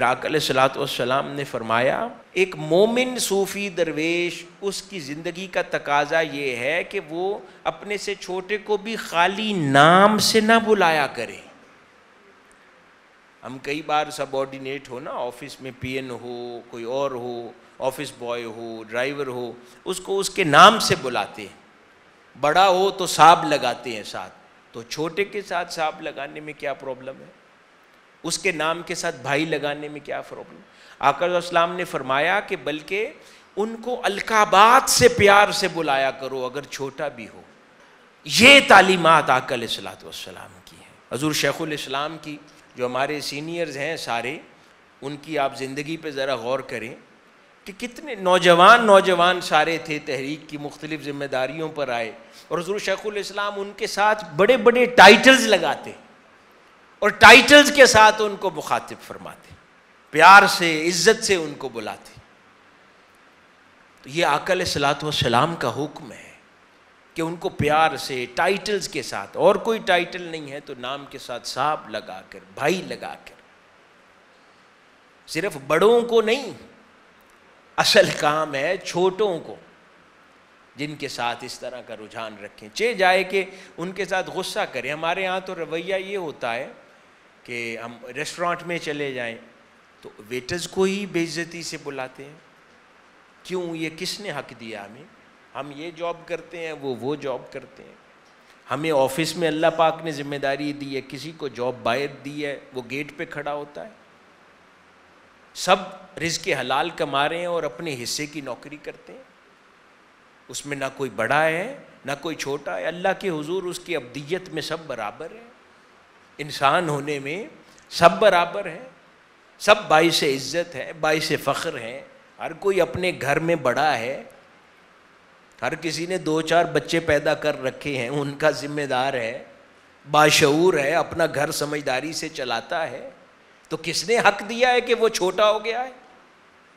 آقا علیہ الصلوۃ والسلام نے فرمایا ایک مومن صوفی درویش اس کی زندگی کا تقاضا یہ ہے کہ وہ اپنے سے چھوٹے کو بھی خالی نام سے نہ بلایا کرے۔ ہم کئی بار سب آرڈینیٹ ہو نا، آفس میں پی این ہو، کوئی اور ہو، آفس بوائے ہو، ڈرائیور ہو، اس کو اس کے نام سے بلاتے ہیں۔ بڑا ہو تو صاحب لگاتے ہیں ساتھ، تو چھوٹے کے ساتھ صاحب لگانے میں کیا پرابلم ہے؟ اس کے نام کے ساتھ بھائی لگانے میں کیا پرابلم؟ آقا علیہ السلام نے فرمایا کہ بلکہ ان کو القابات سے پیار سے بلایا کرو اگر چھوٹا بھی ہو۔ یہ تعلیمات آقا علیہ السلام کی ہیں۔ حضور شیخ الاسلام کی جو ہمارے سینئرز ہیں سارے، ان کی آپ زندگی پہ ذرا غور کریں کہ کتنے نوجوان سارے تھے، تحریک کی مختلف ذمہ داریوں پر آئے، اور حضور شیخ الاسلام ان کے ساتھ بڑے بڑے ٹائٹلز لگاتے اور ٹائٹلز کے ساتھ ان کو مخاطب فرماتے، پیار سے عزت سے ان کو بلاتے۔ تو یہ آقا علیہ السلام کا حکم ہے کہ ان کو پیار سے ٹائٹلز کے ساتھ، اور کوئی ٹائٹل نہیں ہے تو نام کے ساتھ صاحب لگا کر، بھائی لگا کر، صرف بڑوں کو نہیں، اصل کام ہے چھوٹوں کو جن کے ساتھ اس طرح کا رجحان رکھیں، چہ جائے کہ ان کے ساتھ غصہ کریں۔ ہمارے ہاں تو رویہ یہ ہوتا ہے کہ ہم ریسٹورانٹ میں چلے جائیں تو ویٹرز کو ہی بے عزتی سے بلاتے ہیں۔ کیوں؟ یہ کس نے حق دیا ہمیں؟ ہم یہ جاب کرتے ہیں، وہ جاب کرتے ہیں۔ ہمیں آفس میں اللہ پاک نے ذمہ داری دی ہے، کسی کو جاب باہر دی ہے، وہ گیٹ پہ کھڑا ہوتا ہے۔ سب رزق حلال کما رہے ہیں اور اپنے حصے کی نوکری کرتے ہیں، اس میں نہ کوئی بڑا ہے نہ کوئی چھوٹا ہے۔ اللہ کے حضور اس کی ابدیت میں سب برابر ہیں، انسان ہونے میں سب برابر ہیں، سب باعث عزت ہے، باعث فخر ہیں۔ ہر کوئی اپنے گھر میں بڑا ہے، ہر کسی نے 2-4 بچے پیدا کر رکھے ہیں، ان کا ذمہ دار ہے، باشعور ہے، اپنا گھر سمجھداری سے چلاتا ہے۔ تو کس نے حق دیا ہے کہ وہ چھوٹا ہو گیا ہے؟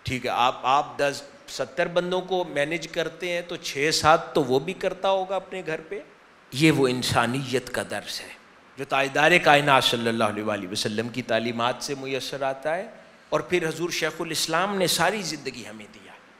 ٹھیک ہے، آپ 10-70 بندوں کو مینیج کرتے ہیں تو 6-7 تو وہ بھی کرتا ہوگا اپنے گھر پہ۔ یہ وہ انسانیت کا درس ہے جو تاجدار کائنات صلی اللہ علیہ وآلہ وسلم کی تعلیمات سے میسر آتا ہے، اور پھر حضور شیخ الاسلام نے ساری زندگی ہمیں دی۔